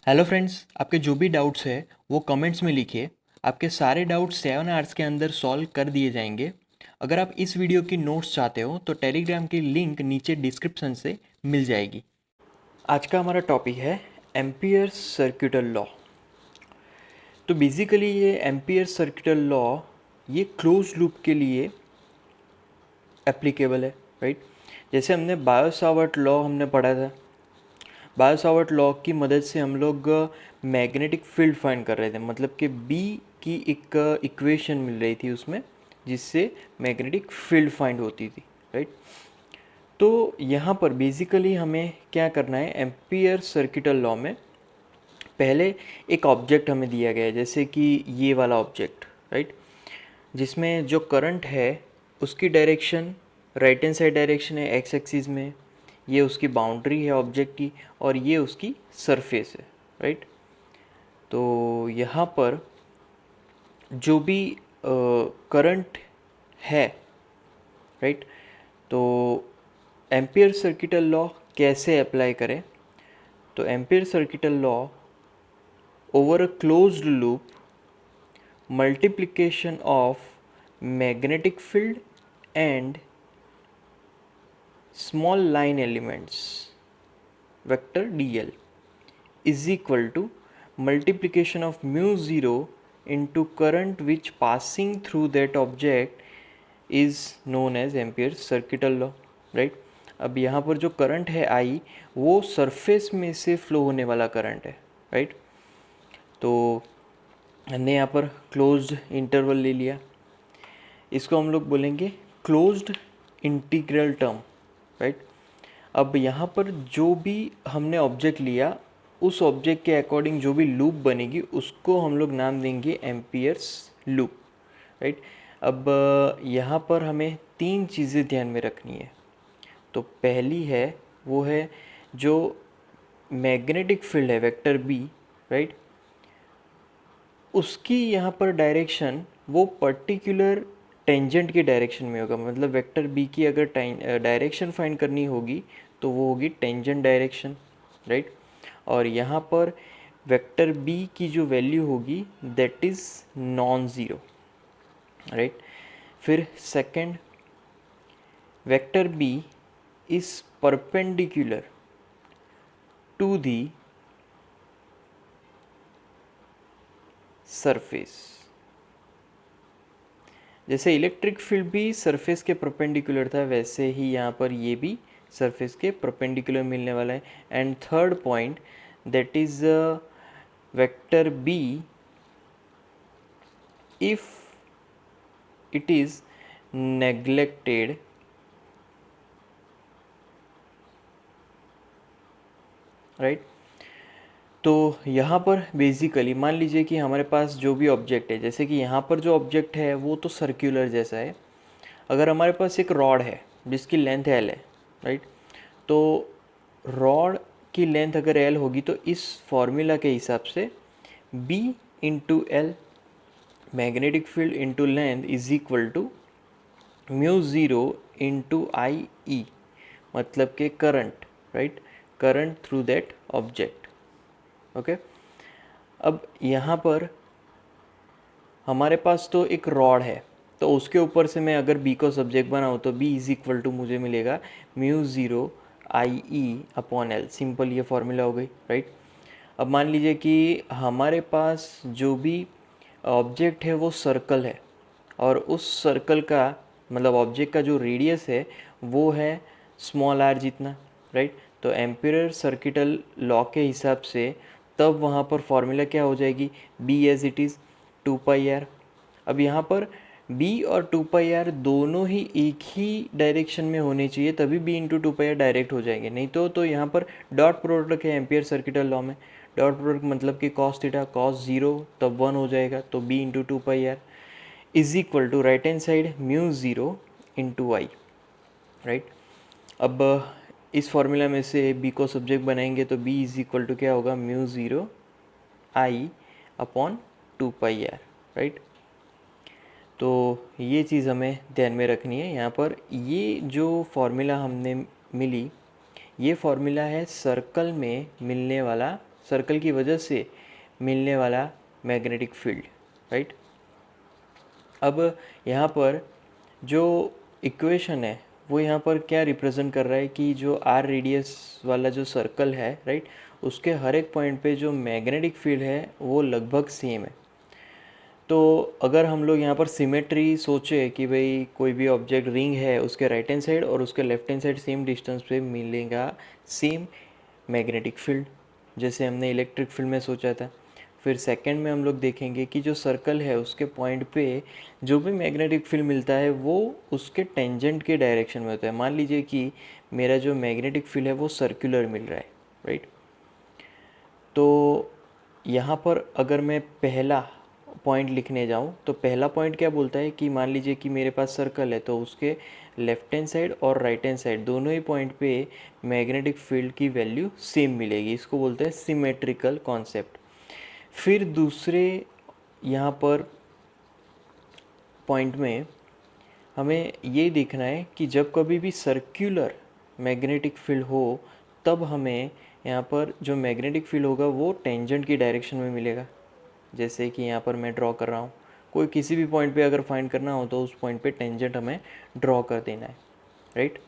Hello friends, आपके जो भी डाउट्स है वो कमेंट्स में लिखिए। आपके सारे डाउट्स 7 आवर्स के अंदर सॉल्व कर दिए जाएंगे। अगर आप इस वीडियो की नोट्स चाहते हो तो टेलीग्राम की लिंक नीचे डिस्क्रिप्शन से मिल जाएगी। आज का हमारा टॉपिक है एम्पियर्स सर्किटल लॉ। तो बेसिकली ये एम्पियर्स सर्किटल लॉ ये क्लोज लूप के लिए एप्लीकेबल है, राइट। जैसे हमने बायो-सावर्ट लॉ हमने पढ़ा था। बायो-सावर्ट लॉ की मदद से हम लोग मैग्नेटिक फील्ड फाइंड कर रहे थे, मतलब कि बी की एक इक्वेशन मिल रही थी उसमें, जिससे मैग्नेटिक फील्ड फाइंड होती थी, राइट। तो यहाँ पर बेसिकली हमें क्या करना है, एम्पियर सर्किटल लॉ में पहले एक ऑब्जेक्ट हमें दिया गया है, जैसे कि ये वाला ऑब्जेक्ट, राइट, जिसमें जो करंट है उसकी direction right hand side direction है एक्स एक्सिस में, ये उसकी बाउंड्री है ऑब्जेक्ट की, और ये उसकी सरफेस है, राइट। तो यहाँ पर जो भी करंट है, राइट, तो एम्पियर सर्किटल लॉ कैसे अप्लाई करें। तो ampere circuital law over a closed loop, multiplication of magnetic field and small line elements vector dl is equal to multiplication of mu 0 into current which passing through that object is known as Ampere's circuital law, right। अब यहाँ पर जो current है आई, वो surface में से flow होने वाला करंट है, राइट। तो हमने यहाँ पर क्लोज्ड इंटरवल ले लिया, इसको हम लोग बोलेंगे क्लोज्ड इंटीग्रल टर्म, राइट। अब यहाँ पर जो भी हमने ऑब्जेक्ट लिया, उस ऑब्जेक्ट के अकॉर्डिंग जो भी लूप बनेगी उसको हम लोग नाम देंगे एम्पियर्स लूप, राइट। अब यहाँ पर हमें तीन चीज़ें ध्यान में रखनी है। तो पहली है वो है जो मैग्नेटिक फील्ड है वेक्टर बी, राइट, उसकी यहाँ पर डायरेक्शन वो पर्टिकुलर टेंजेंट की डायरेक्शन में होगा। मतलब वेक्टर बी की अगर डायरेक्शन फाइंड करनी होगी तो वो होगी टेंजेंट डायरेक्शन, राइट। और यहाँ पर वेक्टर बी की जो वैल्यू होगी that is non zero, right. फिर second, vector B is perpendicular to the surface. जैसे इलेक्ट्रिक फील्ड भी सरफेस के परपेंडिकुलर था, वैसे ही यहाँ पर ये भी सरफेस के परपेंडिकुलर मिलने वाला है। And third point, that is vector B if it is neglected, right. तो यहाँ पर बेसिकली मान लीजिए कि हमारे पास जो भी ऑब्जेक्ट है, जैसे कि यहाँ पर जो ऑब्जेक्ट है वो तो सर्क्यूलर जैसा है। अगर हमारे पास एक रॉड है जिसकी लेंथ एल है, राइट, तो रॉड की लेंथ अगर एल होगी तो इस फॉर्मूला के हिसाब से B into L magnetic field into length is equal to mu zero into I E, मतलब के current, right, current through that object, okay. अब यहाँ पर हमारे पास तो एक रॉड है, तो उसके ऊपर से मैं अगर बी को सब्जेक्ट बनाऊँ तो बी इज़ इक्वल टू मुझे मिलेगा mu zero I E upon L. Simple ये फॉर्मूला हो गई, राइट। अब मान लीजिए कि हमारे पास जो भी ऑब्जेक्ट है वो सर्कल है, और उस सर्कल का मतलब ऑब्जेक्ट का जो रेडियस है वो है स्मॉल आर जितना, राइट। तो एम्पियर सर्किटल लॉ के हिसाब से तब वहाँ पर फॉर्मूला क्या हो जाएगी, B as it is 2πr। अब यहाँ पर b और 2πr दोनों ही एक ही डायरेक्शन में होने चाहिए, तभी b इंटू 2πr डायरेक्ट हो जाएंगे। नहीं तो यहाँ पर डॉट प्रोडक्ट है एम्पियर सर्किटल लॉ में। डॉट प्रोडक्ट मतलब कि कॉस थीटा कॉस ज़ीरो तब 1 हो जाएगा, तो b into 2πr is equal to right hand side mu zero into I, right. अब इस फॉर्मूला में से b को सब्जेक्ट बनाएंगे तो b इज इक्वल टू क्या होगा, mu zero I upon 2πr, right. तो ये चीज़ हमें ध्यान में रखनी है। यहाँ पर ये जो फॉर्मूला हमने मिली, ये फॉर्मूला है सर्कल में मिलने वाला सर्कल की वजह से मिलने वाला मैग्नेटिक फील्ड, राइट। अब यहाँ पर जो इक्वेशन है वो यहाँ पर क्या रिप्रेजेंट कर रहा है कि जो आर रेडियस वाला जो सर्कल है, राइट, उसके हर एक पॉइंट पे जो मैग्नेटिक फील्ड है वो लगभग सेम है। तो अगर हम लोग यहाँ पर सिमेट्री सोचे कि भाई कोई भी ऑब्जेक्ट रिंग है, उसके राइट हैंड साइड और उसके left hand side same distance पे मिलेगा सेम मैग्नेटिक फील्ड, जैसे हमने इलेक्ट्रिक फील्ड में सोचा था। फिर सेकंड में हम लोग देखेंगे कि जो सर्कल है उसके पॉइंट पे जो भी मैग्नेटिक फील्ड मिलता है वो उसके टेंजेंट के डायरेक्शन में होता है। मान लीजिए कि मेरा जो मैग्नेटिक फील्ड है वो सर्कुलर मिल रहा है, राइट। तो यहाँ पर अगर मैं पहला पॉइंट लिखने जाऊँ तो पहला पॉइंट क्या बोलता है कि मान लीजिए कि मेरे पास सर्कल है, तो उसके लेफ्ट हैंड साइड और राइट हैंड साइड दोनों ही पॉइंट पे मैग्नेटिक फील्ड की वैल्यू सेम मिलेगी। इसको बोलते हैं सिमेट्रिकल कॉन्सेप्ट। फिर दूसरे यहाँ पर पॉइंट में हमें ये देखना है कि जब कभी भी सर्कुलर मैग्नेटिक फील्ड हो तब हमें यहाँ पर जो मैग्नेटिक फील्ड होगा वो टेंजेंट की डायरेक्शन में मिलेगा। जैसे कि यहाँ पर मैं ड्रॉ कर रहा हूँ, कोई किसी भी पॉइंट पे अगर फाइंड करना हो तो उस पॉइंट पे टेंजेंट हमें ड्रॉ कर देना है, राइट।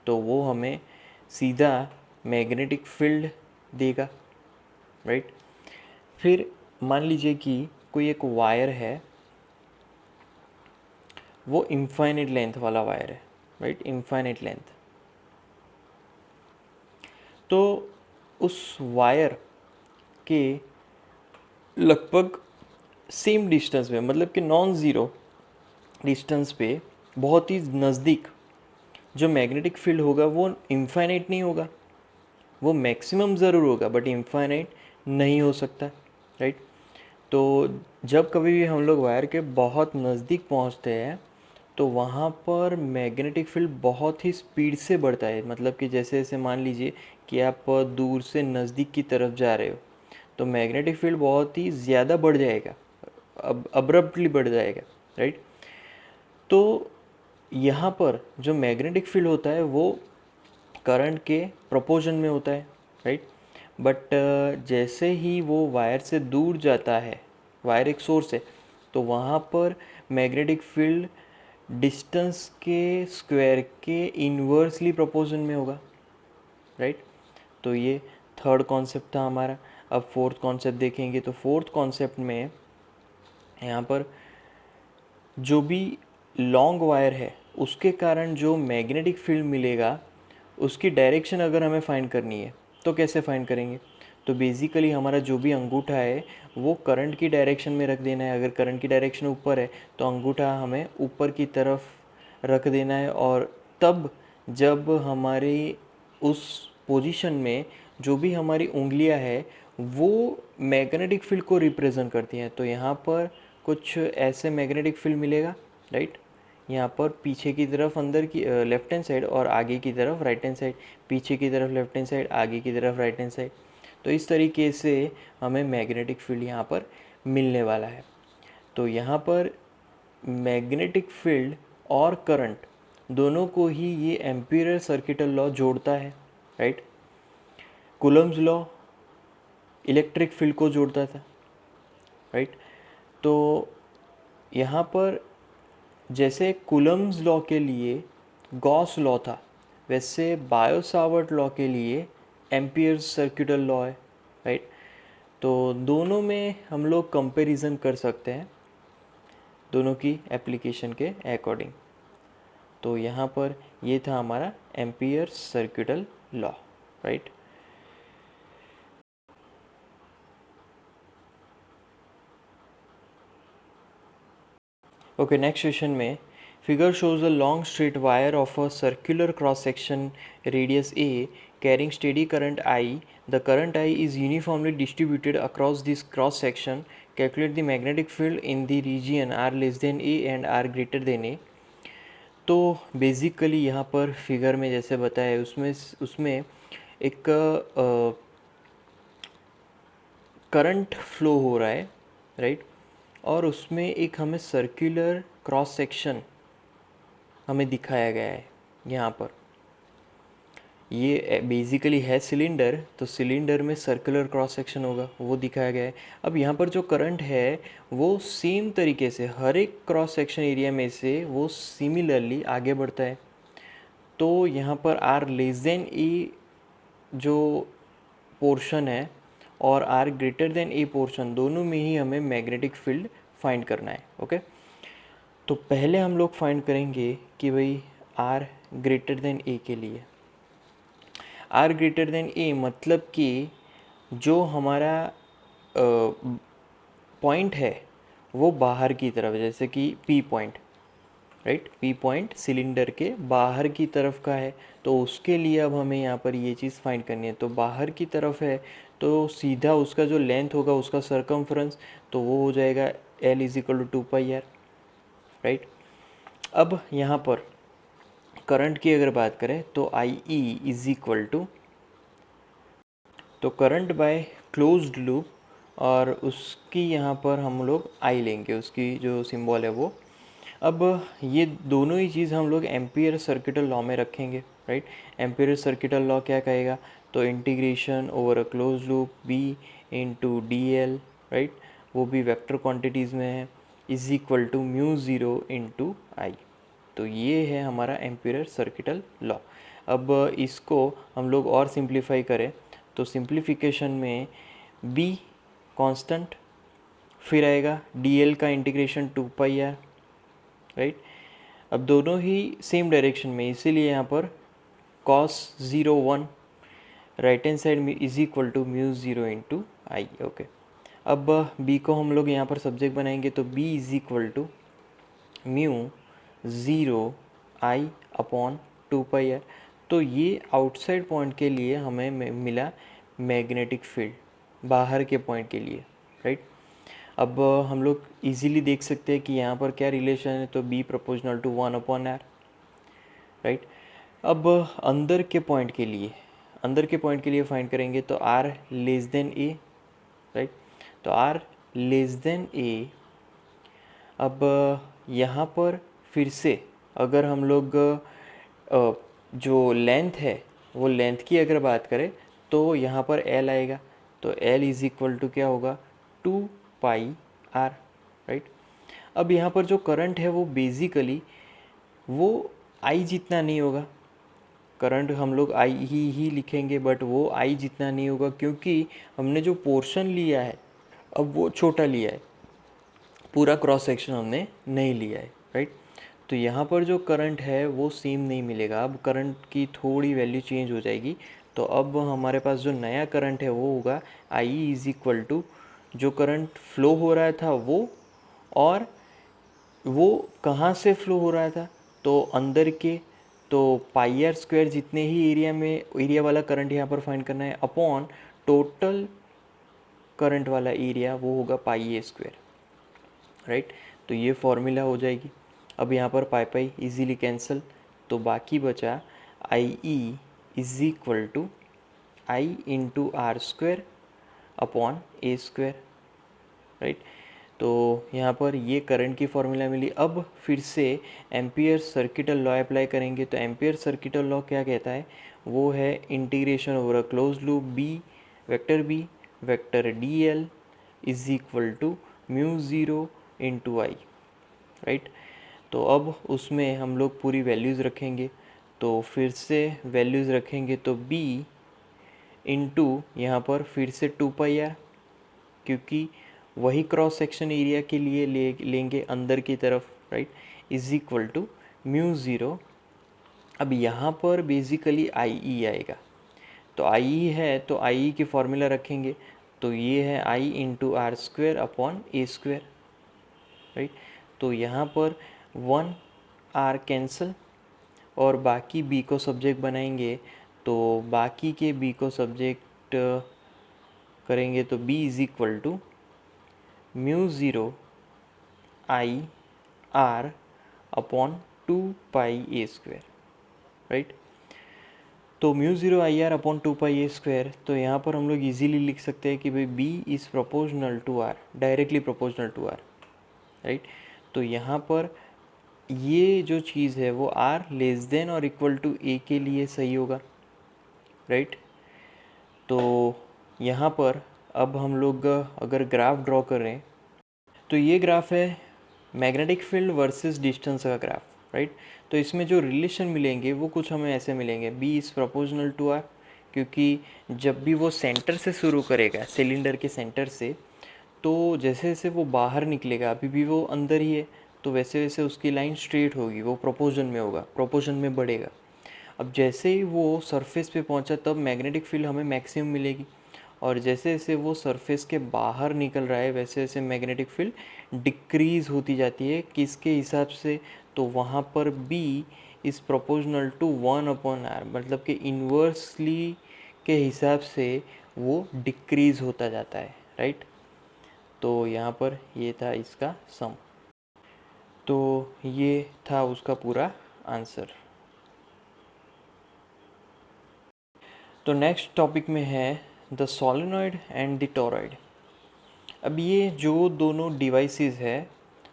तो वो हमें सीधा मैग्नेटिक फील्ड देगा, राइट। फिर मान लीजिए कि कोई एक वायर है, वो इनफाइनाइट लेंथ वाला वायर है, राइट, इनफाइनाइट लेंथ। तो उस वायर के लगभग सेम डिस्टेंस पे, मतलब कि नॉन ज़ीरो डिस्टेंस पे बहुत ही नज़दीक जो मैग्नेटिक फील्ड होगा वो इनफाइनाइट नहीं होगा, वो मैक्सिमम ज़रूर होगा बट इनफाइनाइट नहीं हो सकता, राइट। तो जब कभी भी हम लोग वायर के बहुत नज़दीक पहुंचते हैं तो वहाँ पर मैग्नेटिक फील्ड बहुत ही स्पीड से बढ़ता है। मतलब कि जैसे जैसे मान लीजिए कि आप दूर से नज़दीक की तरफ जा रहे हो तो मैग्नेटिक फील्ड बहुत ही ज़्यादा बढ़ जाएगा, अब अब्रप्टली बढ़ जाएगा, राइट। तो यहाँ पर जो मैग्नेटिक फील्ड होता है वो करंट के प्रोपोर्शन में होता है, राइट। बट जैसे ही वो वायर से दूर जाता है, वायर एक सोर्स है, तो वहाँ पर मैग्नेटिक फील्ड डिस्टेंस के स्क्वायर के इन्वर्सली प्रोपोर्शन में होगा, राइट। तो ये थर्ड कॉन्सेप्ट था हमारा। अब फोर्थ कॉन्सेप्ट देखेंगे तो फोर्थ कॉन्सेप्ट में यहाँ पर जो भी लॉन्ग वायर है उसके कारण जो मैग्नेटिक फील्ड मिलेगा उसकी डायरेक्शन अगर हमें फाइंड करनी है तो कैसे फाइंड करेंगे। तो बेसिकली हमारा जो भी अंगूठा है वो करंट की डायरेक्शन में रख देना है। अगर करंट की डायरेक्शन ऊपर है तो अंगूठा हमें ऊपर की तरफ रख देना है, और तब जब हमारी उस पोजीशन में जो भी हमारी उंगलियां है वो मैग्नेटिक फील्ड को रिप्रेजेंट करती हैं। तो यहाँ पर कुछ ऐसे मैग्नेटिक फील्ड मिलेगा, राइट। यहाँ पर पीछे की तरफ अंदर की लेफ्ट हैंड साइड और आगे की तरफ राइट हैंड साइड, पीछे की तरफ लेफ्ट हैंड साइड, आगे की तरफ राइट हैंड साइड। तो इस तरीके से हमें मैग्नेटिक फील्ड यहाँ पर मिलने वाला है। तो यहाँ पर मैग्नेटिक फील्ड और करंट दोनों को ही ये एम्पीयर सर्किटल लॉ जोड़ता है, right. Coulomb's law electric field को जोड़ता था, राइट। तो यहाँ पर जैसे कूलम्ब्स लॉ के लिए गॉस लॉ था, वैसे बायो सावर्ट लॉ के लिए एम्पीयर सर्किटल लॉ है, राइट। तो दोनों में हम लोग कंपैरिजन कर सकते हैं दोनों की एप्लीकेशन के अकॉर्डिंग। तो यहाँ पर ये था हमारा ampere circuital law, right. Okay, next question में figure shows a long straight wire of a circular cross section radius a carrying steady current I. The current I is uniformly distributed across this cross section. Calculate the magnetic field in the region R less than a and R greater than a. तो basically यहाँ पर figure में जैसे बताया उसमें उसमें एक current flow हो रहा है, राइट। और उसमें एक हमें सर्कुलर क्रॉस सेक्शन हमें दिखाया गया है यहाँ पर। ये बेसिकली है सिलेंडर, तो सिलेंडर में सर्कुलर क्रॉस सेक्शन होगा, वो दिखाया गया है। अब यहाँ पर जो करंट है वो सेम तरीके से हर एक क्रॉस सेक्शन एरिया में से वो सिमिलरली आगे बढ़ता है। तो यहाँ पर आर लेस देन ए जो पोर्शन है और R greater than A portion, दोनों में ही हमें मैग्नेटिक फील्ड फाइंड करना है। ओके, तो पहले हम लोग फाइंड करेंगे कि भाई आर ग्रेटर देन ए के लिए, आर ग्रेटर देन ए मतलब कि जो हमारा पॉइंट है वो बाहर की तरफ, जैसे कि P point, right, P point cylinder के बाहर की तरफ का है, तो उसके लिए अब हमें यहाँ पर ये चीज़ फाइंड करनी है। तो बाहर की तरफ है तो सीधा उसका जो लेंथ होगा उसका सरकमफ्रेंस, तो वो हो जाएगा L is equal to 2πr, right. अब यहाँ पर करंट की अगर बात करें तो IE इज इक्वल टू, तो करंट बाय क्लोज्ड लूप, और उसकी यहाँ पर हम लोग आई लेंगे, उसकी जो सिंबल है वो। अब ये दोनों ही चीज़ हम लोग एम्पियर सर्किटल लॉ में रखेंगे, राइट। एम्पियर सर्किटल लॉ क्या कहेगा, तो integration over a close loop B into D L, right, वो भी वेक्टर क्वांटिटीज़ में है, is equal to mu zero into I. तो ये है हमारा एम्पियर सर्किटल लॉ। अब इसको हम लोग और सिंप्लीफाई करें तो सिंप्लीफिकेशन में बी कांस्टेंट, फिर आएगा डी एल का इंटीग्रेशन 2πr, राइट। अब दोनों ही सेम डायरेक्शन में, इसीलिए यहाँ पर cos 0 1 राइट हैंड साइड में is equal to mu zero into I. Okay, अब b को हम लोग यहाँ पर सब्जेक्ट बनाएंगे तो b is equal to mu zero I upon 2πr। तो ये आउटसाइड पॉइंट के लिए हमें मिला मैग्नेटिक फील्ड, बाहर के पॉइंट के लिए, राइट। अब हम लोग इजीली देख सकते हैं कि यहाँ पर क्या रिलेशन है, तो b proportional to 1/r, right. अब अंदर के पॉइंट के लिए, अंदर के पॉइंट के लिए फाइंड करेंगे तो r less then a, right. तो r लेस देन a। अब यहाँ पर फिर से अगर हम लोग जो लेंथ है वो लेंथ की अगर बात करें तो यहाँ पर L आएगा, तो L इज इक्वल टू क्या होगा, 2πr, राइट। अब यहाँ पर जो करंट है वो बेसिकली वो I जितना नहीं होगा, करंट हम लोग I ही लिखेंगे, बट वो I जितना नहीं होगा क्योंकि हमने जो पोर्शन लिया है अब वो छोटा लिया है, पूरा क्रॉस सेक्शन हमने नहीं लिया है, राइट। तो यहाँ पर जो करंट है वो सेम नहीं मिलेगा, अब करंट की थोड़ी वैल्यू चेंज हो जाएगी। तो अब हमारे पास जो नया करंट है वो होगा I इज इक्वल टू जो करंट फ्लो हो रहा था वो, और वो कहाँ से फ्लो हो रहा था, तो अंदर के, तो πr² जितने ही एरिया में, एरिया वाला करंट यहाँ पर फाइंड करना है, अपॉन टोटल करंट वाला एरिया वो होगा πa², राइट। तो ये फॉर्मूला हो जाएगी। अब यहाँ पर पाई इजीली कैंसिल, तो बाकी बचा IE is equal to I into r² upon a², right. तो यहाँ पर ये करंट की फॉर्मूला मिली। अब फिर से एम्पियर सर्किटल लॉ अप्लाई करेंगे, तो एम्पियर सर्किटल लॉ क्या कहता है, वो है integration over a close loop B vector D L is equal to mu zero into I, right. तो अब उसमें हम लोग पूरी वैल्यूज़ रखेंगे, तो फिर से वैल्यूज़ रखेंगे तो b इंटू यहाँ पर फिर से 2πr, क्योंकि वही क्रॉस सेक्शन एरिया के लिए लेंगे अंदर की तरफ, right, is equal to mu zero. अब यहाँ पर बेसिकली IE आएगा, तो IE है तो IE की फॉर्मूला रखेंगे, तो ये है I into r² upon a², right. तो यहाँ पर 1r कैंसिल और बाकी b को सब्जेक्ट बनाएंगे, तो बाकी के b को सब्जेक्ट करेंगे तो b is equal to mu zero I R upon 2πa², right. तो mu zero I R upon 2πa², तो यहाँ पर हम लोग इजीली लिख सकते हैं कि भाई b is proportional to r, directly proportional to r, right. तो यहाँ पर ये जो चीज़ है वो r लेस देन और इक्वल टू a के लिए सही होगा, राइट। तो यहाँ पर अब हम लोग अगर ग्राफ ड्रॉ करें तो ये ग्राफ है मैग्नेटिक फील्ड वर्सेस डिस्टेंस का ग्राफ, राइट। तो इसमें जो रिलेशन मिलेंगे वो कुछ हमें ऐसे मिलेंगे, B is proportional to R, क्योंकि जब भी वो सेंटर से शुरू करेगा, सिलेंडर के सेंटर से, तो जैसे जैसे वो बाहर निकलेगा, अभी भी वो अंदर ही है, तो वैसे वैसे उसकी लाइन स्ट्रेट होगी, वो प्रोपोर्शन में होगा, प्रोपोर्शन में बढ़ेगा। अब जैसे ही वो सरफेस पे पहुंचा तब मैग्नेटिक फील्ड हमें मैक्सिमम मिलेगी, और जैसे जैसे वो सरफेस के बाहर निकल रहा है वैसे वैसे मैग्नेटिक फील्ड डिक्रीज़ होती जाती है। किसके हिसाब से? तो वहाँ पर B is proportional to 1/r, मतलब कि इन्वर्सली के हिसाब से वो डिक्रीज़ होता जाता है, राइट। तो यहाँ पर ये था इसका सम। तो ये था उसका पूरा आंसर। तो नेक्स्ट टॉपिक में है the solenoid and the toroid. अब ये जो दोनों डिवाइसेस है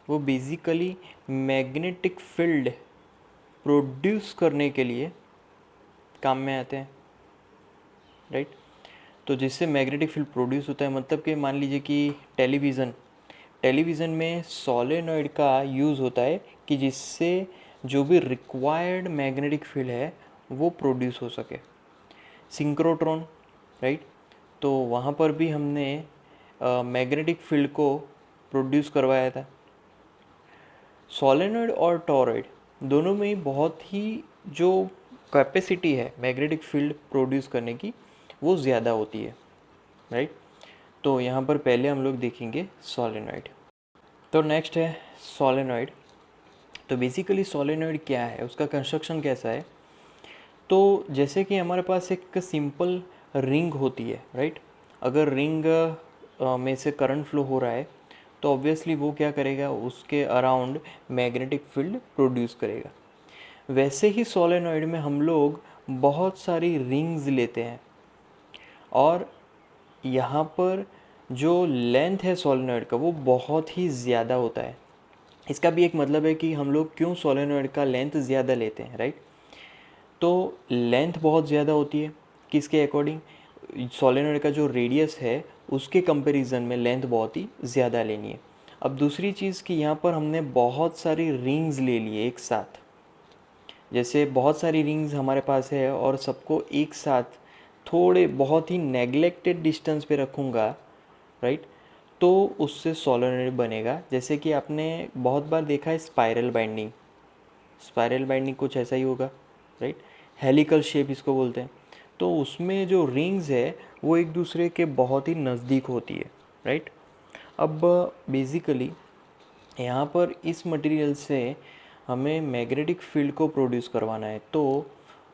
वो बेसिकली मैग्नेटिक फील्ड प्रोड्यूस करने के लिए काम में आते हैं, राइट। तो जिससे मैग्नेटिक फील्ड प्रोड्यूस होता है, मतलब कि मान लीजिए कि टेलीविज़न में सोलेनॉइड का यूज़ होता है कि जिससे जो भी रिक्वायर्ड मैग्नेटिक फील्ड है वो प्रोड्यूस हो सके। Synchrotron, right. तो वहाँ पर भी हमने मैग्नेटिक फील्ड को प्रोड्यूस करवाया था। सोलेनॉइड और टॉरॉइड दोनों में बहुत ही जो कैपेसिटी है मैग्नेटिक फील्ड प्रोड्यूस करने की वो ज़्यादा होती है, राइट। तो यहाँ पर पहले हम लोग देखेंगे सोलेनॉइड। तो नेक्स्ट है सोलेनॉइड। तो बेसिकली सोलेनॉइड क्या है, उसका कंस्ट्रक्शन कैसा है? तो जैसे कि हमारे पास एक सिंपल रिंग होती है, राइट। अगर रिंग में से करंट फ्लो हो रहा है तो ऑब्वियसली वो क्या करेगा, उसके अराउंड मैग्नेटिक फील्ड प्रोड्यूस करेगा। वैसे ही सोलेनॉइड में हम लोग बहुत सारी रिंग्स लेते हैं, और यहाँ पर जो लेंथ है सोलेनॉइड का वो बहुत ही ज़्यादा होता है। इसका भी एक मतलब है कि हम लोग क्यों सोलेनॉइड का लेंथ ज़्यादा लेते हैं, राइट। तो लेंथ बहुत ज़्यादा होती है, किसके अकॉर्डिंग? सोलेनॉइड का जो रेडियस है उसके कंपैरिजन में लेंथ बहुत ही ज़्यादा लेनी है। अब दूसरी चीज़ कि यहाँ पर हमने बहुत सारी रिंग्स ले लिए एक साथ, जैसे बहुत सारी रिंग्स हमारे पास है और सबको एक साथ थोड़े बहुत ही नेग्लेक्टेड डिस्टेंस पे रखूँगा, राइट। तो उससे सोलेनॉइड बनेगा। जैसे कि आपने बहुत बार देखा है स्पाइरल बाइंडिंग, स्पाइरल बाइंडिंग कुछ ऐसा ही होगा, राइट। हेलिकल शेप इसको बोलते हैं। तो उसमें जो रिंग्स है वो एक दूसरे के बहुत ही नज़दीक होती है, राइट। अब बेसिकली यहाँ पर इस मटेरियल से हमें मैग्नेटिक फील्ड को प्रोड्यूस करवाना है, तो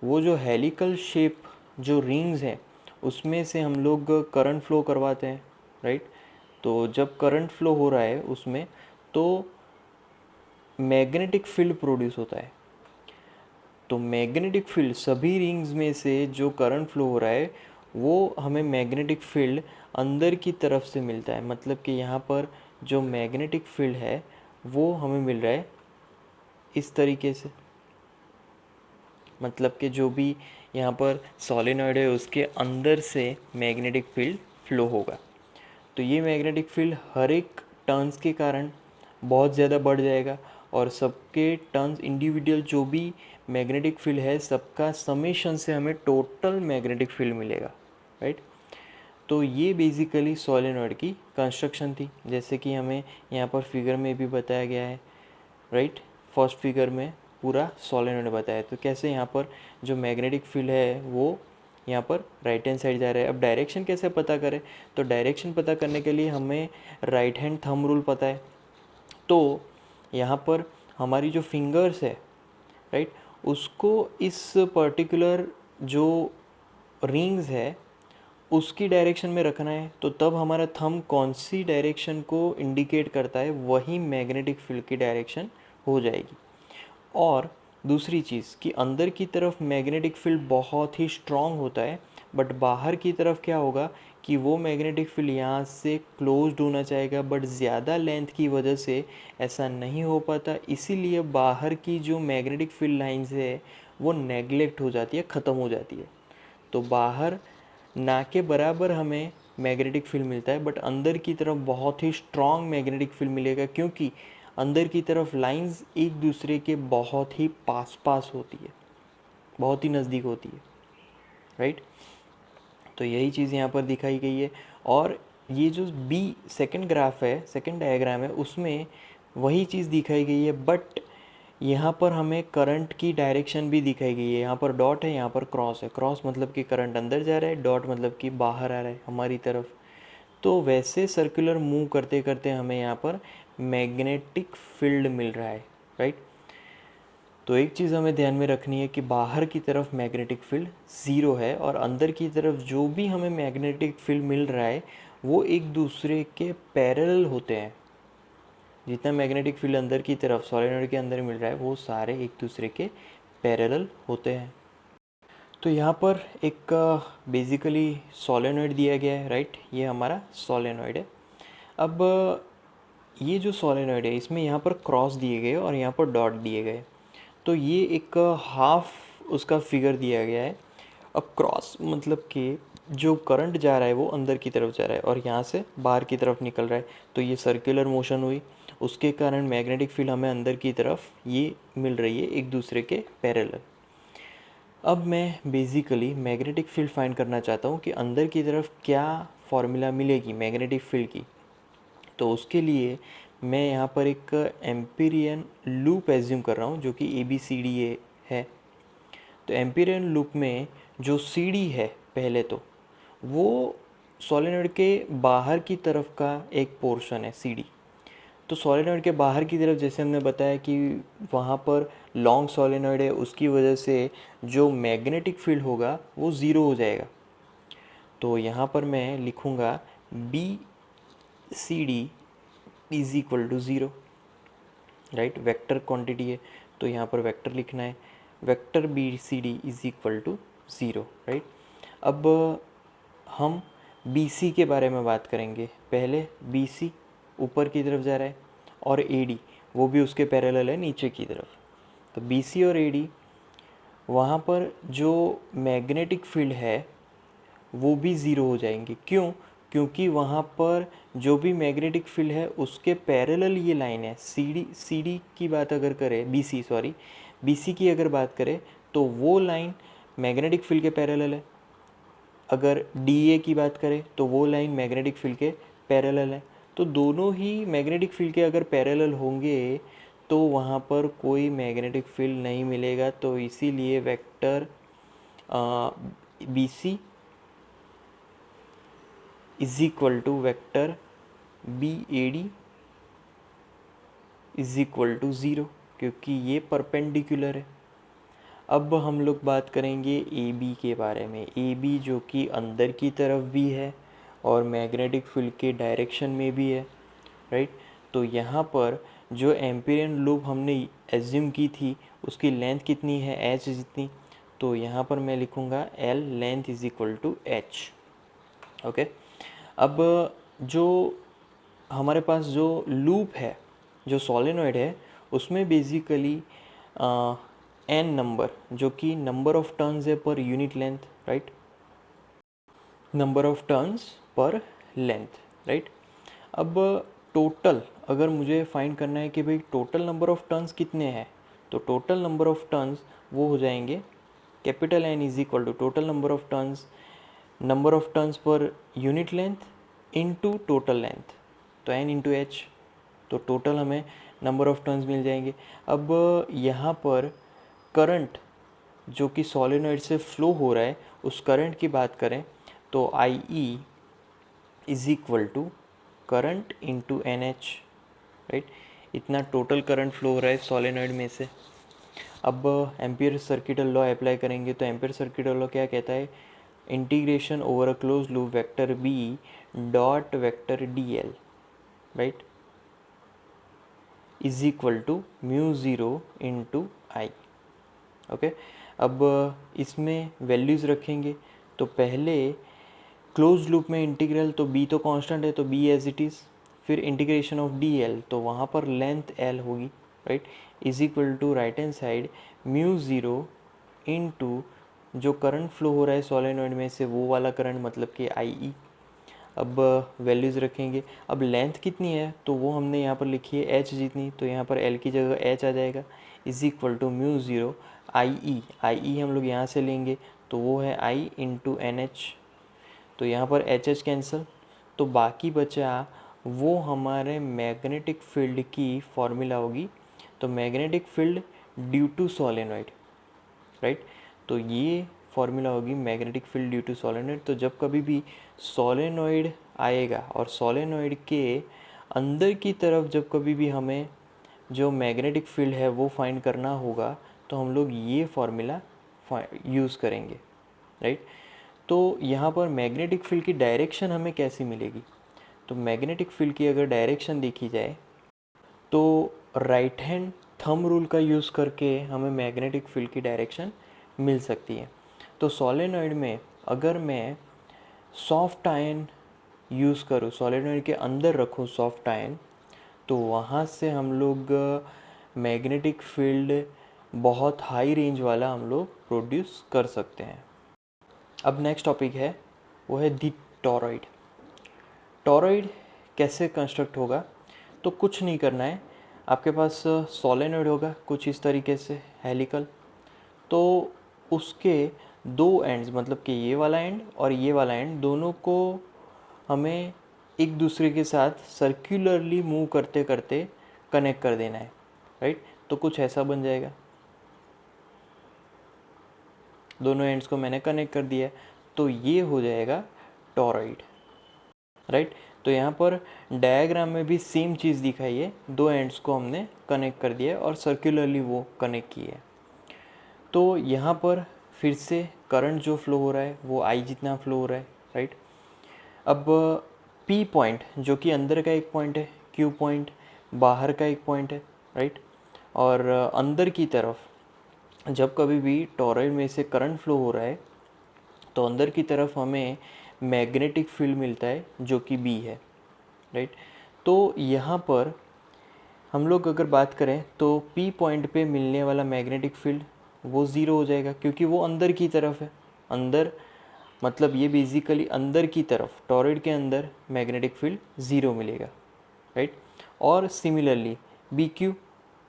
वो जो हेलिकल शेप जो रिंग्स हैं उसमें से हम लोग करंट फ्लो करवाते हैं, राइट। तो जब करंट फ्लो हो रहा है उसमें तो मैग्नेटिक फील्ड प्रोड्यूस होता है। तो मैग्नेटिक फील्ड सभी रिंग्स में से जो करंट फ्लो हो रहा है वो हमें मैग्नेटिक फील्ड अंदर की तरफ से मिलता है, मतलब कि यहाँ पर जो मैग्नेटिक फील्ड है वो हमें मिल रहा है इस तरीके से, मतलब कि जो भी यहाँ पर सोलेनॉइड है उसके अंदर से मैग्नेटिक फील्ड फ्लो होगा। तो ये मैग्नेटिक फील्ड हर एक टर्न्स के कारण बहुत ज़्यादा बढ़ जाएगा, और सबके टर्न्स इंडिविजुअल जो भी मैग्नेटिक फील्ड है सबका समेशन से हमें टोटल मैग्नेटिक फील्ड मिलेगा, राइट। तो ये बेसिकली सोलेनॉइड की कंस्ट्रक्शन थी, जैसे कि हमें यहाँ पर फिगर में भी बताया गया है, राइट। फर्स्ट फिगर में पूरा सोलेनॉइड बताया। तो कैसे यहाँ पर जो मैग्नेटिक फील्ड है वो यहाँ पर राइट हैंड साइड जा रहा है। अब डायरेक्शन कैसे पता करें? तो डायरेक्शन पता करने के लिए हमें राइट हैंड थंब रूल पता है। तो यहाँ पर हमारी जो फिंगर्स है, राइट, उसको इस पर्टिकुलर जो रिंग्स है उसकी डायरेक्शन में रखना है। तो तब हमारा थंब कौन सी डायरेक्शन को इंडिकेट करता है वही मैग्नेटिक फील्ड की डायरेक्शन हो जाएगी। और दूसरी चीज़ कि अंदर की तरफ मैग्नेटिक फील्ड बहुत ही स्ट्रॉन्ग होता है, बट बाहर की तरफ क्या होगा कि वो मैग्नेटिक फील्ड यहाँ से क्लोज्ड होना चाहेगा, बट ज़्यादा लेंथ की वजह से ऐसा नहीं हो पाता। इसीलिए बाहर की जो मैग्नेटिक फील्ड लाइंस है वो नेगलेक्ट हो जाती है, ख़त्म हो जाती है। तो बाहर ना के बराबर हमें मैग्नेटिक फील्ड मिलता है, बट अंदर की तरफ बहुत ही स्ट्रॉन्ग मैग्नेटिक फील्ड मिलेगा, क्योंकि अंदर की तरफ लाइंस एक दूसरे के बहुत ही पास पास होती है, बहुत ही नज़दीक होती है, राइट। तो यही चीज़ यहाँ पर दिखाई गई है। और ये जो बी सेकंड ग्राफ है, सेकंड डायग्राम है, उसमें वही चीज़ दिखाई गई है, बट यहाँ पर हमें करंट की डायरेक्शन भी दिखाई गई है। यहाँ पर डॉट है, यहाँ पर क्रॉस है। क्रॉस मतलब कि करंट अंदर जा रहा है, डॉट मतलब कि बाहर आ रहा है हमारी तरफ। तो वैसे सर्कुलर मूव करते करते हमें यहाँ पर मैग्नेटिक फील्ड मिल रहा है, राइट। तो एक चीज़ हमें ध्यान में रखनी है कि बाहर की तरफ मैग्नेटिक फील्ड ज़ीरो है, और अंदर की तरफ जो भी हमें मैग्नेटिक फील्ड मिल रहा है वो एक दूसरे के पैरेलल होते हैं। जितना मैग्नेटिक फील्ड अंदर की तरफ सोलेनॉइड के अंदर मिल रहा है वो सारे एक दूसरे के पैरेलल होते हैं। तो यहाँ पर एक बेसिकली सोलेनॉइड दिया गया है, राइट। ये हमारा सोलेनॉइड है। अब ये जो सोलेनॉइड है इसमें यहाँ पर क्रॉस दिए गए और यहाँ पर डॉट दिए गए, तो ये एक हाफ उसका फिगर दिया गया है। अब क्रॉस मतलब कि जो करंट जा रहा है वो अंदर की तरफ जा रहा है और यहाँ से बाहर की तरफ निकल रहा है, तो ये सर्कुलर मोशन हुई, उसके कारण मैग्नेटिक फील्ड हमें अंदर की तरफ ये मिल रही है एक दूसरे के पैरेलल। अब मैं बेसिकली मैग्नेटिक फील्ड फाइंड करना चाहता हूँ कि अंदर की तरफ क्या फॉर्मूला मिलेगी मैग्नेटिक फील्ड की। तो उसके लिए मैं यहाँ पर एक एम्पीरियन लूप एज्यूम कर रहा हूँ जो कि ABCD है। तो एम्पीरियन लूप में जो CD है पहले तो वो सोलेनॉइड के बाहर की तरफ का एक पोर्शन है CD। तो सोलेनॉइड के बाहर की तरफ जैसे हमने बताया कि वहाँ पर लॉन्ग सोलेनॉइड है, उसकी वजह से जो मैग्नेटिक फील्ड होगा वो ज़ीरो हो जाएगा। तो यहाँ पर मैं लिखूँगा BCD is equal to zero, right. Vector quantity है तो यहाँ पर वेक्टर लिखना है, vector BCD is equal to zero, right. अब हम BC के बारे में बात करेंगे। पहले BC ऊपर की तरफ जा रहा है और AD वो भी उसके पैरेलल है नीचे की तरफ। तो BC और AD वहाँ पर जो मैग्नेटिक फील्ड है वो भी ज़ीरो हो जाएंगे। क्यों? क्योंकि वहाँ पर जो भी मैग्नेटिक फील्ड है उसके पैरेलल ये लाइन है। CD की बात अगर करें, BC की अगर बात करें तो वो लाइन मैग्नेटिक फील्ड के पैरेलल है। अगर DA की बात करें तो वो लाइन मैग्नेटिक फील्ड के पैरेलल है। तो दोनों ही मैग्नेटिक फील्ड के अगर पैरेलल होंगे तो वहाँ पर कोई मैग्नेटिक फील्ड नहीं मिलेगा। तो इसीलिए vector BC is equal to vector BAD is equal to zero, क्योंकि ये परपेंडिकुलर है। अब हम लोग बात करेंगे AB के बारे में। AB जो कि अंदर की तरफ भी है और मैग्नेटिक फील्ड के डायरेक्शन में भी है, राइट। तो यहाँ पर जो एम्पीरियन लूप हमने एज्यूम की थी उसकी लेंथ कितनी है, h जितनी। तो यहाँ पर मैं लिखूँगा L length is equal to h, okay. अब जो हमारे पास जो लूप है, जो सोलेनॉइड है, उसमें बेसिकली n नंबर जो कि नंबर ऑफ टर्न्स है पर unit length, right. Number of turns पर लेंथ, राइट। अब टोटल अगर मुझे फाइंड करना है कि भाई टोटल नंबर ऑफ टर्न्स कितने हैं, तो टोटल नंबर ऑफ टर्न्स वो हो जाएंगे capital N is equal to total number of turns per unit length into total length, तो N इंटू H। तो टोटल हमें नंबर ऑफ टर्न्स मिल जाएंगे। अब यहाँ पर करंट जो कि सोलेनॉइड से फ्लो हो रहा है उस करंट की बात करें तो IE is equal to current into NH, right. इतना टोटल करंट फ्लो हो रहा है सोलेनॉइड में से। अब एम्पियर सर्किटल लॉ अप्लाई करेंगे तो एम्पियर सर्किटल लॉ क्या कहता है, integration over a close loop vector B dot vector DL, right, is equal to mu zero into I, okay. अब इसमें वैल्यूज़ रखेंगे तो पहले क्लोज लूप में इंटीग्रल तो B तो कांस्टेंट है तो B एज इट इज़, फिर इंटीग्रेशन ऑफ DL तो वहाँ पर लेंथ L होगी, right, is equal to right hand side mu zero into जो करंट फ्लो हो रहा है सोलेनोइड में से वो वाला करंट, मतलब कि आई ई। अब वैल्यूज़ रखेंगे। अब लेंथ कितनी है तो वो हमने यहाँ पर लिखी है एच जितनी, तो यहाँ पर एल की जगह एच आ जाएगा, is equal to mu zero I E. I E हम लोग यहाँ से लेंगे तो वो है आई इंटू एन एच, तो यहाँ पर एच एच कैंसिल, तो बाकी बचा वो हमारे मैग्नेटिक फील्ड की फॉर्मूला होगी। तो magnetic field due to solenoid, right. तो ये फॉर्मूला होगी magnetic field due to solenoid. तो जब कभी भी सोलेनोइड आएगा और सोलेनोइड के अंदर की तरफ जब कभी भी हमें जो मैग्नेटिक फील्ड है वो फाइंड करना होगा तो हम लोग ये फॉर्मूला यूज़ करेंगे, राइट। तो यहाँ पर मैग्नेटिक फील्ड की डायरेक्शन हमें कैसी मिलेगी, तो मैग्नेटिक फील्ड की अगर डायरेक्शन देखी जाए तो राइट हैंड थंब रूल का यूज़ करके हमें मैग्नेटिक फील्ड की डायरेक्शन मिल सकती है। तो सोलेनोइड में अगर मैं सॉफ्ट आयन यूज़ करूँ, सोलेनोइड के अंदर रखूँ सॉफ्ट आयन, तो वहाँ से हम लोग मैग्नेटिक फील्ड बहुत हाई रेंज वाला हम लोग प्रोड्यूस कर सकते हैं। अब नेक्स्ट टॉपिक है वो है दी टॉरॉइड। टॉरॉइड कैसे कंस्ट्रक्ट होगा, तो कुछ नहीं करना है, आपके पास सोलेनोइड होगा कुछ इस तरीके से हेलिकल, तो उसके दो एंड्स, मतलब कि ये वाला एंड और ये वाला एंड, दोनों को हमें एक दूसरे के साथ सर्कुलरली मूव करते करते कनेक्ट कर देना है, राइट। तो कुछ ऐसा बन जाएगा, दोनों एंड्स को मैंने कनेक्ट कर दिया है, तो ये हो जाएगा टॉरॉइड, राइट। तो यहाँ पर डायग्राम में भी सेम चीज़ दिखाई है, दो एंड्स को हमने कनेक्ट कर दिया है और सर्कुलरली वो कनेक्ट किए है। तो यहाँ पर फिर से करंट जो फ्लो हो रहा है वो आई जितना फ्लो हो रहा है, राइट। अब पी पॉइंट जो कि अंदर का एक पॉइंट है, क्यू पॉइंट बाहर का एक पॉइंट है, राइट। और अंदर की तरफ जब कभी भी टॉरॉइड में से करंट फ्लो हो रहा है तो अंदर की तरफ हमें मैग्नेटिक फील्ड मिलता है जो कि बी है, राइट। तो यहाँ पर हम लोग अगर बात करें तो पी पॉइंट पे मिलने वाला मैग्नेटिक फील्ड वो ज़ीरो हो जाएगा क्योंकि वो अंदर की तरफ है। अंदर मतलब ये बेसिकली अंदर की तरफ टॉरॉइड के अंदर मैग्नेटिक फील्ड ज़ीरो मिलेगा, राइट। और सिमिलरली बी क्यू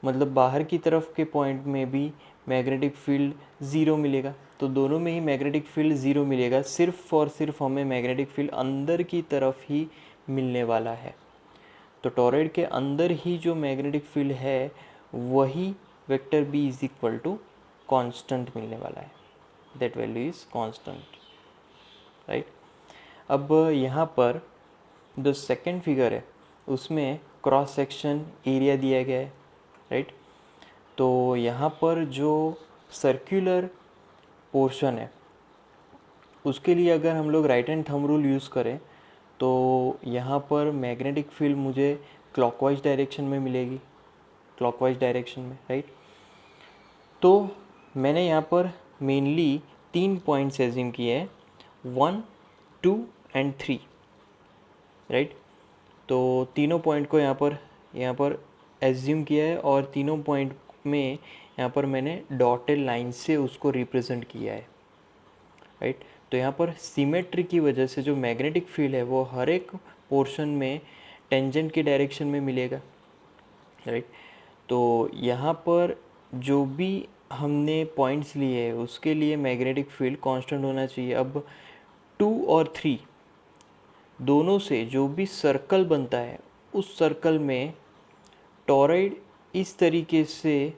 मतलब बाहर की तरफ के पॉइंट में भी मैग्नेटिक फील्ड ज़ीरो मिलेगा। तो दोनों में ही मैग्नेटिक फील्ड ज़ीरो मिलेगा, सिर्फ और सिर्फ हमें मैग्नेटिक फील्ड अंदर की तरफ ही मिलने वाला है। तो टॉरॉइड के अंदर ही जो मैग्नेटिक फील्ड है वही vector B is equal to constant मिलने वाला है, that value is constant, right. अब यहाँ पर जो सेकंड फिगर है उसमें क्रॉस सेक्शन एरिया दिया गया है, राइट। तो यहाँ पर जो सर्कुलर पोर्शन है उसके लिए अगर हम लोग right hand thumb rule use करें तो यहाँ पर मैग्नेटिक फील्ड मुझे क्लॉकवाइज डायरेक्शन में मिलेगी, क्लॉकवाइज डायरेक्शन में, राइट। तो मैंने यहाँ पर मेनली 3 पॉइंट्स एज्यूम किए हैं, 1, 2 एंड 3, राइट। तो तीनों पॉइंट को यहाँ पर एज्यूम किया है और तीनों पॉइंट में यहाँ पर मैंने डॉटेड लाइन से उसको रिप्रेजेंट किया है, राइट। तो यहाँ पर सिमेट्री की वजह से जो मैग्नेटिक फील्ड है वो हर एक पोर्शन में टेंजेंट के डायरेक्शन में मिलेगा, राइट। तो यहाँ पर जो भी हमने पॉइंट्स लिए हैं उसके लिए मैग्नेटिक फील्ड कांस्टेंट होना चाहिए। अब 2 और 3 दोनों से जो भी सर्कल बनता है उस सर्कल में टॉरॉइड इस तरीके से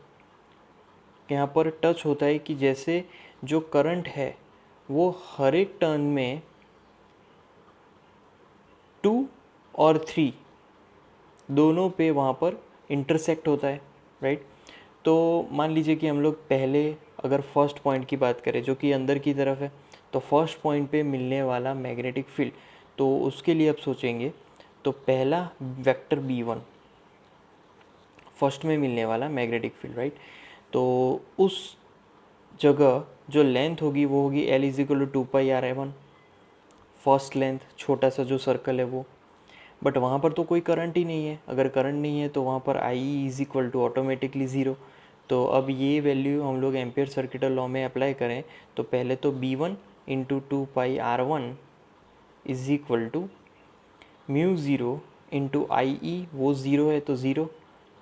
यहाँ पर टच होता है कि जैसे जो करंट है वो हर एक टर्न में 2 और 3 दोनों पे वहाँ पर इंटरसेक्ट होता है, राइट। तो मान लीजिए कि हम लोग पहले अगर फर्स्ट पॉइंट की बात करें जो कि अंदर की तरफ है, तो फर्स्ट पॉइंट पे मिलने वाला मैग्नेटिक फील्ड, तो उसके लिए अब सोचेंगे तो पहला वेक्टर B1 फर्स्ट में मिलने वाला मैग्नेटिक फील्ड, राइट। तो उस जगह जो लेंथ होगी वो होगी L is equal to 2πr/1, first length छोटा सा जो सर्कल है वो। बट वहाँ पर तो कोई करंट ही नहीं है, अगर करंट नहीं है तो वहाँ पर I is equal to automatically zero. तो अब ये वैल्यू हम लोग एम्पियर सर्किटल लॉ में अप्लाई करें तो पहले तो B1 into 2πr1 is equal to mu zero into I, वो ज़ीरो है तो ज़ीरो,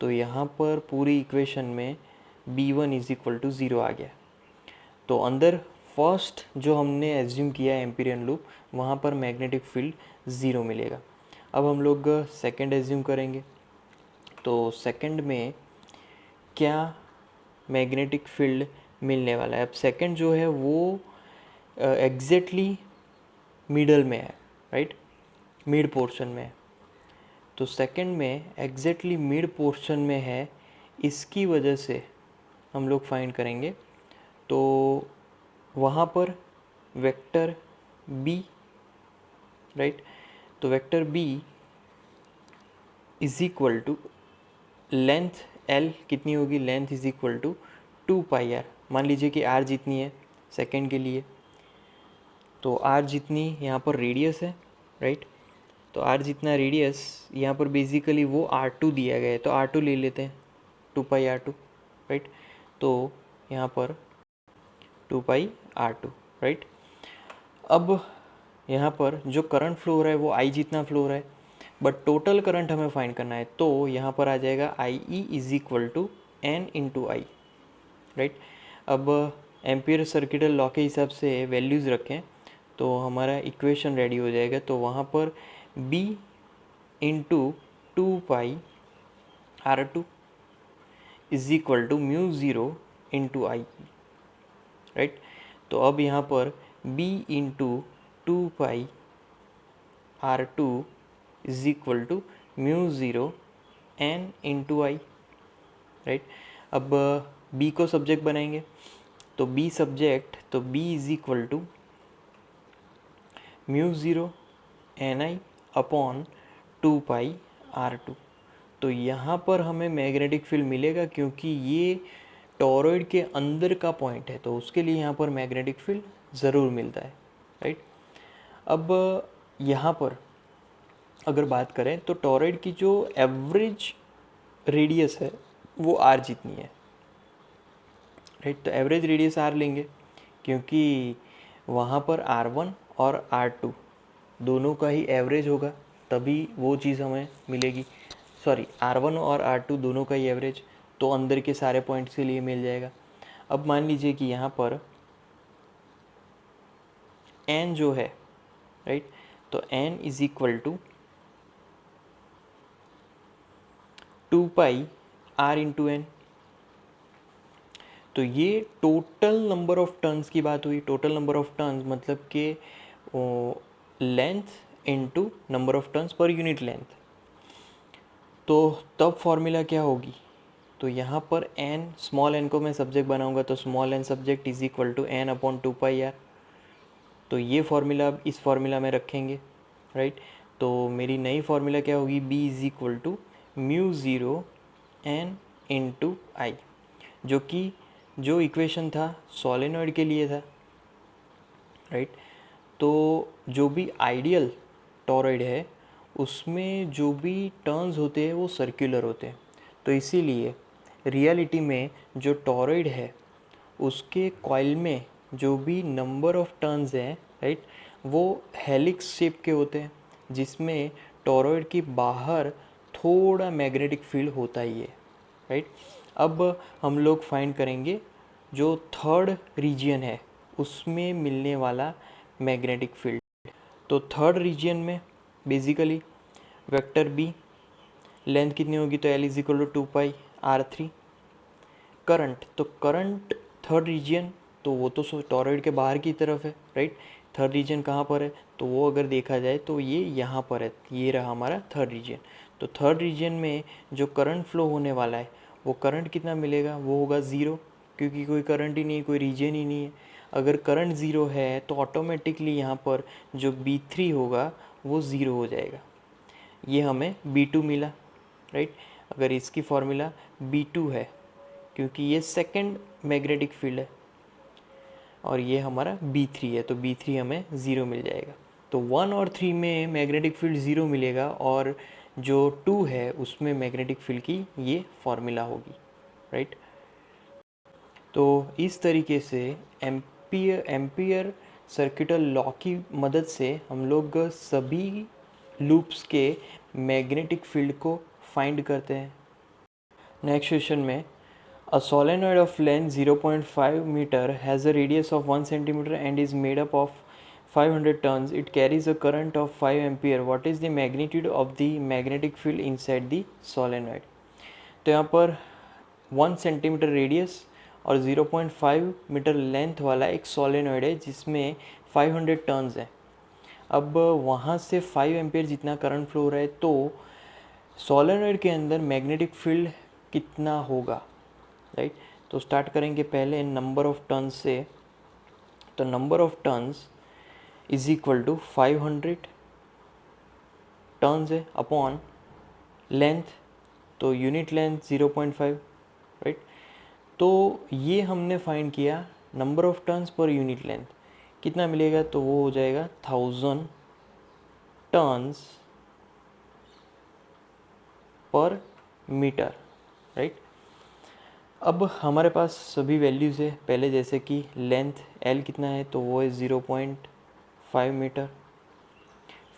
तो यहाँ पर पूरी इक्वेशन में B1 is equal to zero आ गया। तो अंदर फर्स्ट जो हमने एज्यूम किया एम्पिरियन लूप, वहाँ पर मैग्नेटिक फील्ड ज़ीरो मिलेगा। अब हम लोग सेकंड एज्यूम करेंगे, तो सेकंड में क्या मैग्नेटिक फील्ड मिलने वाला है। अब सेकंड जो है वो एग्जैक्टली मिडल में है, राइट, मिड पोर्शन में है। तो सेकंड में एग्जैक्टली मिड पोर्शन में है, इसकी वजह से हम लोग फाइंड करेंगे। तो वहाँ पर वेक्टर बी, राइट, तो vector B is equal to length L कितनी होगी, length is equal to 2πr। मान लीजिए कि आर जितनी है सेकंड के लिए, तो आर जितनी यहाँ पर रेडियस है, राइट, तो आर जितना रेडियस यहाँ पर बेसिकली वो R2 दिया गया है, तो R2 ले लेते हैं 2πr2, राइट। तो यहाँ पर 2πr2, राइट। अब यहाँ पर जो करंट फ्लो हो रहा है वो I जितना फ्लो हो रहा है, बट टोटल करंट हमें फाइंड करना है, तो यहाँ पर आ जाएगा IE is equal to N into I, right. अब एम्पियर सर्किटल लॉ के हिसाब से वैल्यूज़ रखें तो हमारा इक्वेशन रेडी हो जाएगा। तो वहाँ पर B into 2πr2 is equal to mu zero into I, right. तो अब यहाँ पर B into 2πr2 is equal to mu zero N into I, right. अब B को सब्जेक्ट बनाएंगे, तो B सब्जेक्ट, तो B is equal to mu zero NI upon 2πr2। तो यहाँ पर हमें मैग्नेटिक फील्ड मिलेगा क्योंकि ये टॉरॉइड के अंदर का पॉइंट है, तो उसके लिए यहाँ पर मैग्नेटिक फील्ड ज़रूर मिलता है, राइट। अब यहाँ पर अगर बात करें तो टॉरॉइड की जो एवरेज रेडियस है वो R जितनी है, राइट। तो एवरेज रेडियस R लेंगे क्योंकि वहाँ पर R1 और R2 दोनों का ही एवरेज होगा, तभी वो चीज़ हमें मिलेगी। सॉरी, R1 और R2 दोनों का ही एवरेज, तो अंदर के सारे पॉइंट्स के लिए मिल जाएगा। अब मान लीजिए कि यहाँ पर N जो है, राइट, तो N is equal to 2πr into N. तो ये टोटल नंबर ऑफ टर्न्स की बात हुई। टोटल नंबर ऑफ टर्न्स मतलब कि length into number of turns per unit length. तो तब फॉर्मूला क्या होगी, तो यहाँ पर n, स्मॉल n को मैं सब्जेक्ट बनाऊंगा, तो small n subject is equal to n upon 2πr। तो ये फार्मूला अब इस फार्मूला में रखेंगे, राइट। तो मेरी नई फार्मूला क्या होगी, b is equal to mu zero n into I, जो कि जो इक्वेशन था सोलेनॉइड के लिए था, राइट। तो जो भी आइडियल टॉरॉइड है उसमें जो भी टर्न्स होते हैं वो सर्कुलर होते हैं, तो इसीलिए रियलिटी में जो टॉरॉइड है उसके कॉइल में जो भी नंबर ऑफ टर्न्स हैं, राइट, वो हेलिक्स शेप के होते हैं, जिसमें टॉरॉइड की बाहर थोड़ा मैग्नेटिक फील्ड होता ही है, राइट। अब हम लोग फाइंड करेंगे जो थर्ड रीजन है उसमें मिलने वाला मैग्नेटिक फील्ड। तो थर्ड रीजन में बेसिकली वेक्टर बी, लेंथ कितनी होगी, तो L is equal to 2πr3। Current, तो करंट थर्ड रीजन, तो वो तो टॉरॉइड के बाहर की तरफ है, राइट। थर्ड रीजन कहाँ पर है, तो वो अगर देखा जाए तो ये यहाँ पर है, ये रहा हमारा थर्ड रीजन। तो थर्ड रीजन में जो करंट फ्लो होने वाला है वो करंट कितना मिलेगा, वो होगा ज़ीरो, क्योंकि कोई करंट ही नहीं है, कोई रीजन ही नहीं है। अगर करंट ज़ीरो है तो ऑटोमेटिकली यहाँ पर जो B3 होगा वो ज़ीरो हो जाएगा। ये हमें B2 मिला, राइट। अगर इसकी फॉर्मूला B2 है क्योंकि ये सेकंड मैग्नेटिक फील्ड है, और ये हमारा B3 है, तो B3 हमें ज़ीरो मिल जाएगा। तो 1 और 3 में मैग्नेटिक फील्ड ज़ीरो मिलेगा, और जो 2 है उसमें मैग्नेटिक फील्ड की ये फॉर्मूला होगी, राइट। तो इस तरीके से एम्पियर सर्किटल लॉ की मदद से हम लोग सभी लूप्स के मैग्नेटिक फील्ड को फाइंड करते हैं। नेक्स्ट क्वेश्चन में a solenoid of length 0.5 meter has a radius of 1 centimeter and is made up of 500 turns. It carries a current of 5 ampere. What is the magnitude of the magnetic field inside the solenoid? तो यहाँ पर 1 centimetre radius और 0.5 metre length वाला एक solenoid है जिसमें 500 turns है। अब वहाँ से 5 एम्पियर जितना करंट फ्लो हो रहा है, तो सोलेनॉइड के अंदर मैग्नेटिक फील्ड कितना होगा, राइट। तो स्टार्ट करेंगे पहले नंबर ऑफ टर्न्स से। तो number of turns is equal to 500 turns है अपॉन लेंथ, तो यूनिट लेंथ 0.5, राइट। तो ये हमने फाइंड किया number of turns per unit length कितना मिलेगा, तो वो हो जाएगा 1000 टर्न्स पर मीटर, राइट। अब हमारे पास सभी वैल्यूज़ है पहले, जैसे कि लेंथ एल कितना है, तो वो है 0.5 मीटर।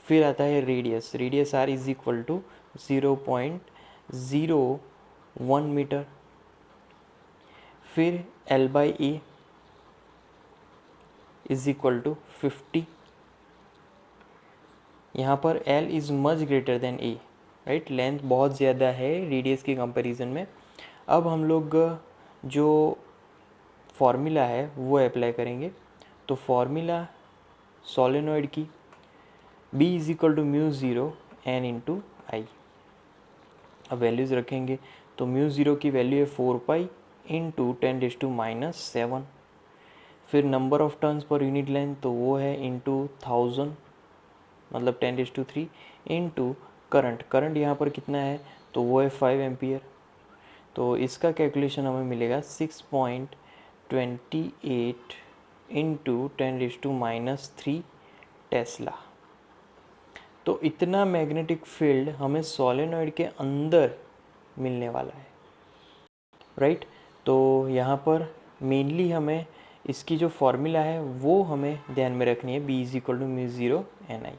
फिर आता है radius R is equal to 0.01 metre. फिर L by A is equal to 50। यहाँ पर L is much greater than A, right. Length बहुत ज़्यादा है रेडियस के कंपैरिजन में। अब हम लोग जो फॉर्मूला है वो अप्लाई करेंगे। तो फॉर्मूला सोलेनॉइड की B is equal to mu zero N into I. अब वैल्यूज़ रखेंगे, तो म्यू ज़ीरो की वैल्यू है 4 पाई इंटू 10⁻⁻⁷। फिर number of turns per unit length, तो वो है इंटू 1000 मतलब 10⁻³ इंटू करंट यहाँ पर कितना है, तो वो है 5 एम्पियर। तो इसका कैलकुलेशन हमें मिलेगा 6.28 इंटू 10⁻³ टेस्ला। तो इतना मैग्नेटिक फील्ड हमें सोलेनॉइड के अंदर मिलने वाला है, राइट। तो यहाँ पर मेनली हमें इसकी जो फॉर्मूला है वो हमें ध्यान में रखनी है, B is equal to mu zero N I.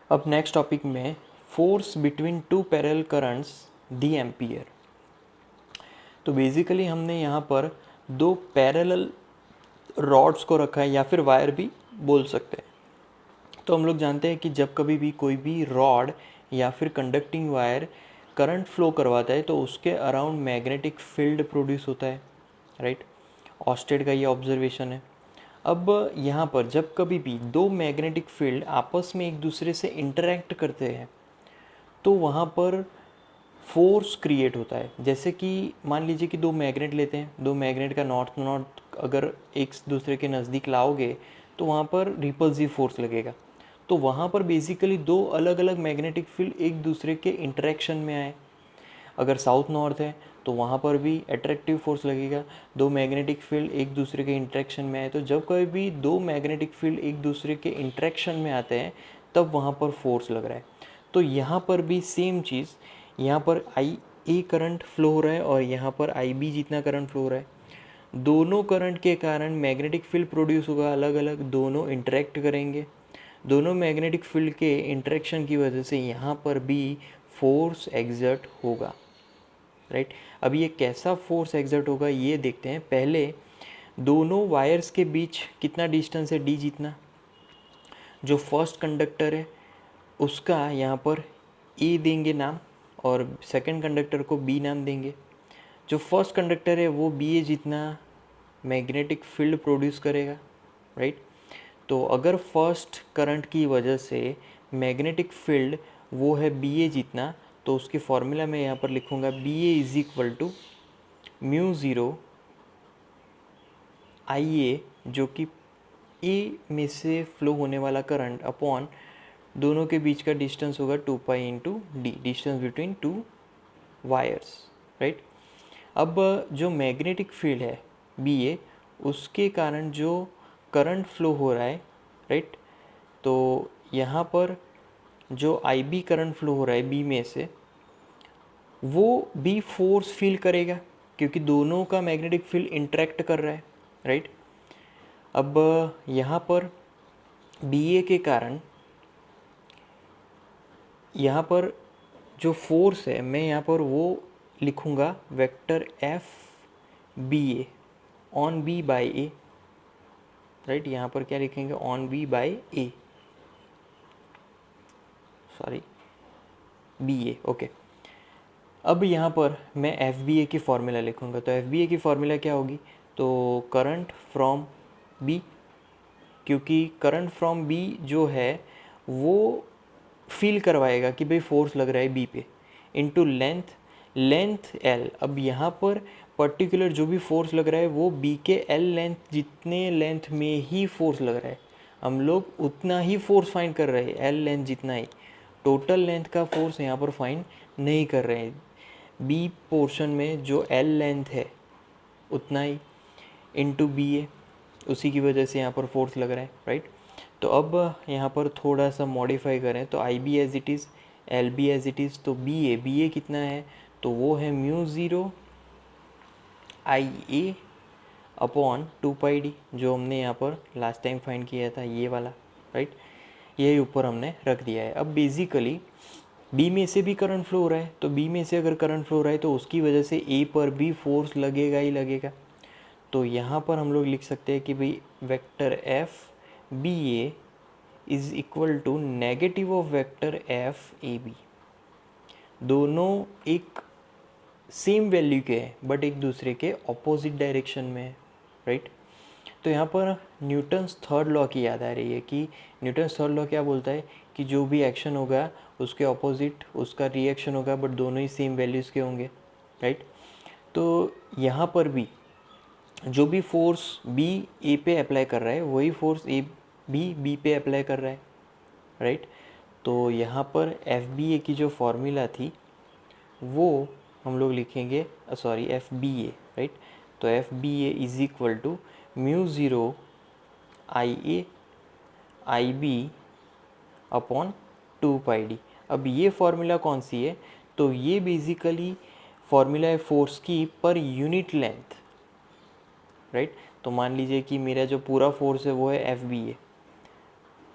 अब नेक्स्ट टॉपिक में force between two parallel currents the ampere. तो बेसिकली हमने यहाँ पर दो पैरेलल रॉड्स को रखा है, या फिर वायर भी बोल सकते हैं। तो हम लोग जानते हैं कि जब कभी भी कोई भी रॉड या फिर कंडक्टिंग वायर करंट फ्लो करवाता है, तो उसके अराउंड मैग्नेटिक फील्ड प्रोड्यूस होता है, राइट। ऑस्टेड का ये ऑब्जर्वेशन है। अब यहाँ पर जब कभी भी दो मैग्नेटिक फील्ड आपस में एक दूसरे से इंटरेक्ट करते हैं, तो वहाँ पर फोर्स क्रिएट होता है। जैसे कि मान लीजिए कि दो मैग्नेट लेते हैं, दो मैग्नेट का नॉर्थ नॉर्थ अगर एक दूसरे के नज़दीक लाओगे, तो वहाँ पर रिपल्सिव फोर्स लगेगा। तो वहाँ पर बेसिकली दो अलग अलग मैग्नेटिक फील्ड एक दूसरे के इंटरेक्शन में आए। अगर साउथ नॉर्थ है तो वहाँ पर भी अट्रैक्टिव फोर्स लगेगा, दो मैग्नेटिक फील्ड एक दूसरे के इंटरेक्शन में आए। तो जब कभी भी दो मैग्नेटिक फील्ड एक दूसरे के इंटरेक्शन में आते हैं, तब वहाँ पर फोर्स लग रहा है। तो यहाँ पर भी सेम चीज़, यहाँ पर आई ए करंट फ्लो हो रहा है और यहाँ पर आई बी जितना करंट फ्लो हो रहा है। दोनों करंट के कारण मैग्नेटिक फील्ड प्रोड्यूस होगा अलग अलग, दोनों इंटरेक्ट करेंगे। दोनों मैग्नेटिक फील्ड के इंटरेक्शन की वजह से यहाँ पर भी फोर्स एग्जर्ट होगा, राइट। अब ये कैसा फोर्स एग्जर्ट होगा ये देखते हैं। पहले दोनों वायर्स के बीच कितना डिस्टेंस है, डी जितना। जो फर्स्ट कंडक्टर है उसका यहाँ पर ए देंगे नाम, और सेकंड कंडक्टर को बी नाम देंगे। जो फर्स्ट कंडक्टर है वो बी ए जितना मैग्नेटिक फील्ड प्रोड्यूस करेगा, राइट। तो अगर फर्स्ट करंट की वजह से मैग्नेटिक फील्ड वो है बी ए जितना, तो उसके फॉर्मूला में यहाँ पर लिखूँगा B A is equal to mu zero I A, जो कि ए में से फ्लो होने वाला करंट अपॉन दोनों के बीच का डिस्टेंस होगा 2 pi into D, distance between two wires, right. अब जो मैग्नेटिक फील्ड है बी ए, उसके कारण जो करंट फ्लो हो रहा है, राइट। तो यहाँ पर जो आई बी करंट फ्लो हो रहा है बी में से, वो भी फोर्स फील करेगा, क्योंकि दोनों का मैग्नेटिक फील्ड इंटरेक्ट कर रहा है, राइट। अब यहाँ पर बी ए के कारण यहाँ पर जो फोर्स है मैं यहाँ पर वो लिखूँगा vector F B A on B by A, right. यहाँ पर क्या लिखेंगे, on B by A, sorry B A, okay. अब यहाँ पर मैं एफ बी ए की फॉर्मूला लिखूँगा, तो एफ बी ए की फॉर्मूला क्या होगी, तो करंट फ्रॉम बी, क्योंकि करंट फ्रॉम बी जो है वो फील करवाएगा कि भाई फोर्स लग रहा है बी पे, इनटू लेंथ एल। अब यहाँ पर पर्टिकुलर जो भी फोर्स लग रहा है वो बी के एल लेंथ जितने लेंथ में ही फोर्स लग रहा है, हम लोग उतना ही फोर्स फाइंड कर रहे हैं, एल लेंथ जितना ही, टोटल लेंथ का फोर्स यहाँ पर फाइंड नहीं कर रहे हैं। बी पोर्शन में जो एल लेंथ है उतना ही इनटू बी ए, उसी की वजह से यहाँ पर फोर्स लग रहा है, राइट। तो अब यहाँ पर थोड़ा सा मॉडिफाई करें तो I B as it is, L B as it is, तो बी ए कितना है, तो वो है mu zero I A upon 2πd, जो हमने यहाँ पर लास्ट टाइम फाइंड किया था ये वाला, राइट। यही ऊपर हमने रख दिया है। अब बेसिकली बी में से भी करंट फ्लो हो रहा है, तो बी में से अगर करंट फ्लो हो रहा है तो उसकी वजह से ए पर भी फोर्स लगेगा ही लगेगा। तो यहाँ पर हम लोग लिख सकते हैं कि भाई vector F B A is equal to negative of vector F A B. दोनों एक सेम वैल्यू के हैं बट एक दूसरे के ऑपोजिट डायरेक्शन में है, राइट। तो यहाँ पर न्यूटन्स थर्ड लॉ की याद आ रही है कि न्यूटन्स थर्ड लॉ क्या बोलता है कि जो भी एक्शन होगा उसके ऑपोजिट उसका रिएक्शन होगा, बट दोनों ही सेम वैल्यूज़ के होंगे, राइट। तो यहाँ पर भी जो भी फोर्स बी ए पे अप्लाई कर रहा है वही फोर्स ए भी बी पे अप्लाई कर रहा है, राइट। तो यहाँ पर एफ बी ए की जो फॉर्मूला थी वो हम लोग लिखेंगे, sorry F B A, right. तो F B A is equal to mu zero I B upon 2πd। अब ये फॉर्मूला कौन सी है, तो ये बेसिकली फॉर्मूला है फोर्स की पर यूनिट लेंथ, राइट। तो मान लीजिए कि मेरा जो पूरा फोर्स है वो है एफ बी ए,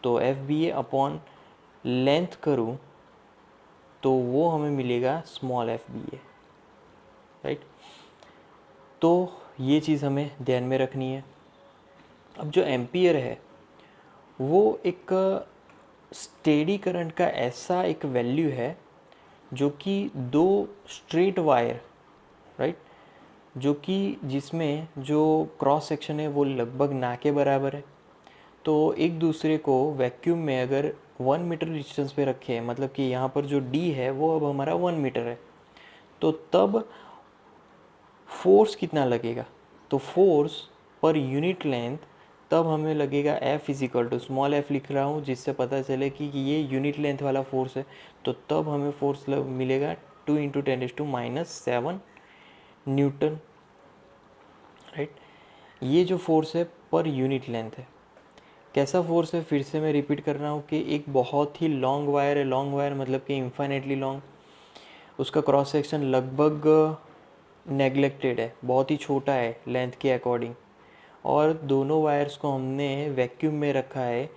तो एफ बी ए अपॉन लेंथ करूँ तो वो हमें मिलेगा small F B A, right. तो ये चीज़ हमें ध्यान में रखनी है। अब जो एम्पियर है वो एक स्टेडी करंट का ऐसा एक वैल्यू है जो कि दो स्ट्रेट वायर, राइट, जो कि जिसमें जो क्रॉस सेक्शन है वो लगभग ना के बराबर है। तो एक दूसरे को वैक्यूम में अगर 1 मीटर डिस्टेंस पे रखें, मतलब कि यहाँ पर जो डी है वो अब हमारा 1 मीटर है, तो तब फोर्स कितना लगेगा, तो फोर्स पर यूनिट लेंथ तब हमें लगेगा F is equal to, small F लिख रहा हूँ जिससे पता चले कि ये यूनिट लेंथ वाला फोर्स है, तो तब हमें फोर्स मिलेगा 2 इंटू 10⁻⁷ न्यूटन, राइट। ये जो फोर्स है पर यूनिट लेंथ है। कैसा फोर्स है, फिर से मैं रिपीट कर रहा हूँ कि एक बहुत ही लॉन्ग वायर है, लॉन्ग वायर मतलब कि इन्फाइनेटली लॉन्ग, उसका क्रॉस सेक्शन लगभग नेग्लेक्टेड है, बहुत ही छोटा है लेंथ के अकॉर्डिंग, और दोनों वायर्स को हमने वैक्यूम में रखा है,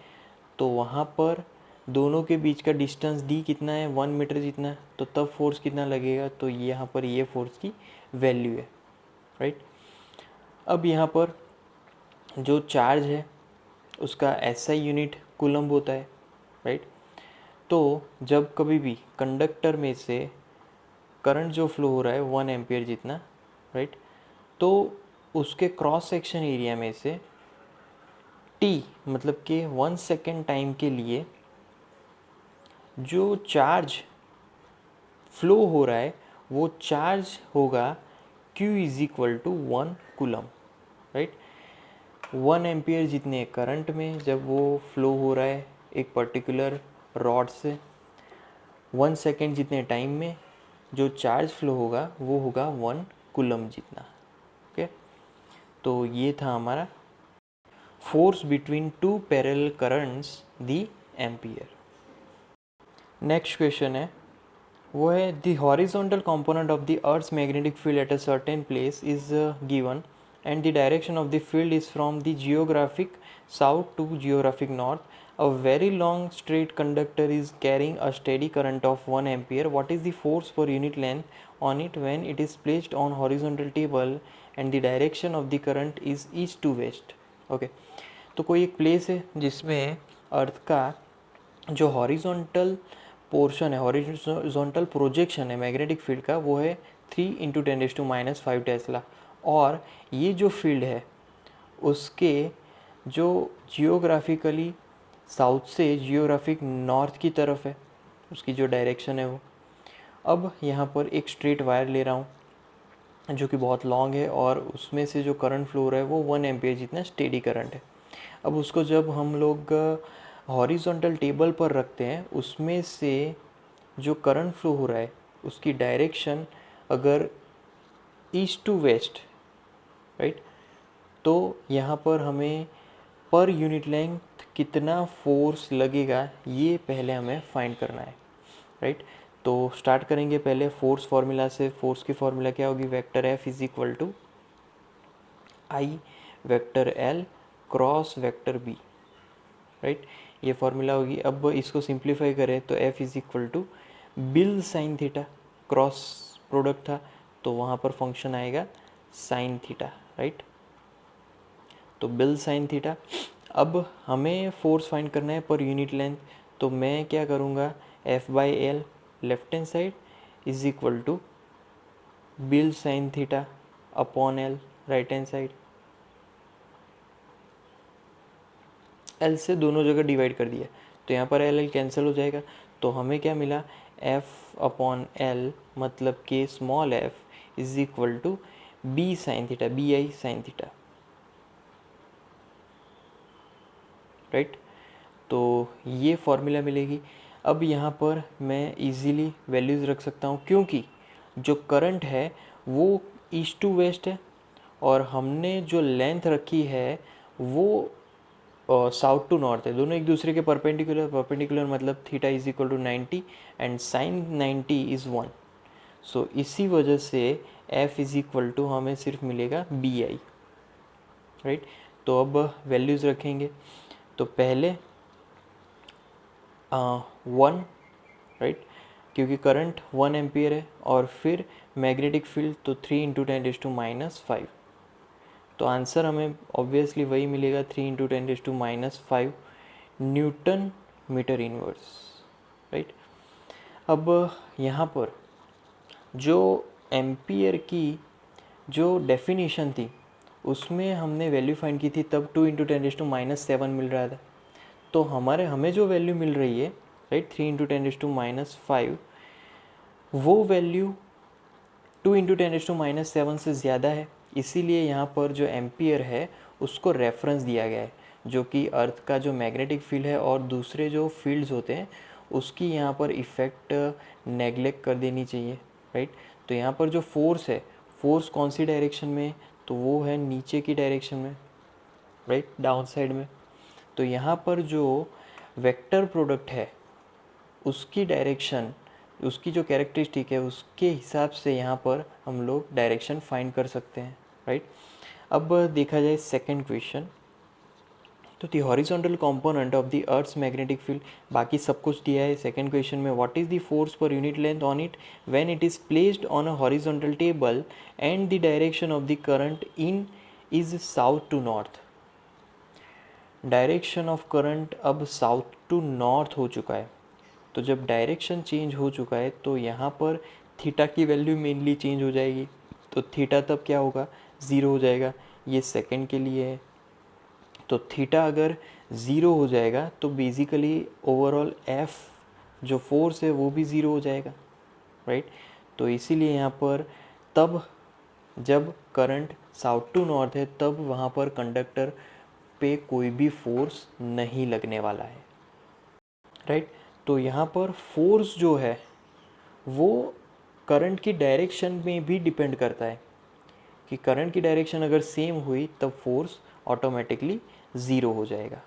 तो वहाँ पर दोनों के बीच का डिस्टेंस डी कितना है, 1 मीटर जितना, तो तब फोर्स कितना लगेगा, तो यहाँ पर ये फोर्स की वैल्यू है, राइट। अब यहाँ पर जो चार्ज है उसका एसआई यूनिट कूलम्ब होता है, राइट। तो जब कभी भी कंडक्टर में से करंट जो फ्लो हो रहा है 1 एम्पियर जितना, राइट, तो उसके क्रॉस सेक्शन एरिया में से टी मतलब कि 1 सेकेंड टाइम के लिए जो चार्ज फ्लो हो रहा है वो चार्ज होगा Q is equal to 1 coulomb, right. 1 ampere जितने करंट में जब वो फ्लो हो रहा है एक पर्टिकुलर रॉड से, 1 सेकेंड जितने टाइम में जो चार्ज फ्लो होगा वो होगा 1 कूलम जितना, ओके। तो ये था हमारा force between two parallel currents the ampere. Next question है, वो है the horizontal component of the earth's magnetic field at a certain place is given and the direction of the field is from the geographic south to geographic north. A very long straight conductor is carrying a steady current of 1 ampere. What is the force per unit length on it when it is placed on horizontal table and the direction of the current is east to west? Okay, तो कोई एक place है जिसमें अर्थ का जो horizontal portion है, horizontal projection है magnetic field का, वो है 3 × 10⁻⁵ टेस्ला। और ये जो फील्ड है उसके जो जियोग्राफिकली साउथ से जियोग्राफिक नॉर्थ की तरफ है, उसकी जो डायरेक्शन है वो। अब यहाँ पर एक स्ट्रेट वायर ले रहा हूँ जो कि बहुत लॉन्ग है और उसमें से जो करंट फ्लो रहा है वो 1 एम्पियर जितना स्टेडी करंट है। अब उसको जब हम लोग हॉरिजॉन्टल टेबल पर रखते हैं, उसमें से जो करंट फ्लो हो रहा है उसकी डायरेक्शन अगर ईस्ट टू वेस्ट, राइट, तो यहाँ पर हमें पर यूनिट लेंथ कितना फोर्स लगेगा ये पहले हमें फाइंड करना है, राइट। तो स्टार्ट करेंगे पहले फोर्स फार्मूला से। फोर्स की फार्मूला क्या होगी? Vector F is equal to I vector L cross vector B, right, ये फार्मूला होगी। अब इसको सिंप्लीफाई करें तो F is equal to BIL sine theta, cross product था तो वहाँ पर फंक्शन आएगा साइन थीटा, राइट। तो बिल साइन थीटा। अब हमें फोर्स फाइंड करना है पर यूनिट लेंथ, तो मैं क्या करूँगा, F by L left hand side is equal to BIL sine theta upon L right hand side. L से दोनों जगह डिवाइड कर दिया तो यहाँ पर एल एल कैंसिल हो जाएगा, तो हमें क्या मिला, एफ अपॉन एल मतलब कि small F is equal to B sine theta, B I sine theta, right. तो ये फॉर्मूला मिलेगी। अब यहाँ पर मैं इजीली वैल्यूज़ रख सकता हूँ क्योंकि जो करंट है वो ईस्ट टू वेस्ट है और हमने जो लेंथ रखी है वो साउथ टू नॉर्थ है। दोनों एक दूसरे के परपेंडिकुलर, परपेंडिकुलर मतलब theta is equal to 90 and sine 90 is 1। So इसी वजह से एफ इज इक्वल टू हमें सिर्फ मिलेगा बी आई, राइट। तो अब वैल्यूज़ रखेंगे तो पहले 1, राइट, क्योंकि करंट 1 एम्पियर है और फिर मैग्नेटिक फील्ड तो 3 × 10⁻⁵। तो आंसर हमें ऑब्वियसली वही मिलेगा 3 × 10⁻⁵ न्यूटन मीटर इनवर्स, राइट। अब यहाँ पर जो एम्पियर की जो डेफिनेशन थी उसमें हमने वैल्यू फाइंड की थी, तब 2 × 10⁻⁷ मिल रहा था। तो हमें जो वैल्यू मिल रही है, राइट, 3 × 10⁻⁵, वो वैल्यू 2 × 10⁻⁷ से ज़्यादा है। इसीलिए यहाँ पर जो एम्पियर है उसको रेफरेंस दिया गया है, जो कि अर्थ का जो मैग्नेटिक फील्ड है और दूसरे जो फील्ड्स होते हैं उसकी यहाँ पर इफ़ेक्ट नेगलेक्ट कर देनी चाहिए, राइट। तो यहाँ पर जो फोर्स है, फोर्स कौन सी डायरेक्शन में, तो वो है नीचे की डायरेक्शन में, राइट, डाउन साइड में। तो यहाँ पर जो वेक्टर प्रोडक्ट है उसकी डायरेक्शन, उसकी जो कैरेक्टरिस्टिक है उसके हिसाब से यहाँ पर हम लोग डायरेक्शन फाइंड कर सकते हैं, राइट। अब देखा जाए सेकंड क्वेश्चन, तो the horizontal component of the earth's magnetic field, बाकी सब कुछ दिया है सेकंड क्वेश्चन में। What is the force per unit length on it when it is placed on a horizontal table and the direction of the current in is south to north. Direction of current अब south to north हो चुका है, तो जब direction change हो चुका है तो यहाँ पर थीटा की वैल्यू मेनली चेंज हो जाएगी, तो थीटा तब क्या होगा, ज़ीरो हो जाएगा। ये सेकंड के लिए है, तो थीटा अगर ज़ीरो हो जाएगा तो बेसिकली ओवरऑल एफ जो फोर्स है वो भी ज़ीरो हो जाएगा, राइट। तो इसीलिए यहाँ पर तब जब करंट साउथ टू नॉर्थ है तब वहाँ पर कंडक्टर पे कोई भी फोर्स नहीं लगने वाला है, राइट। तो यहाँ पर फोर्स जो है वो करंट की डायरेक्शन में भी डिपेंड करता है कि करंट की डायरेक्शन अगर सेम हुई तब फोर्स ऑटोमेटिकली ज़ीरो हो जाएगा,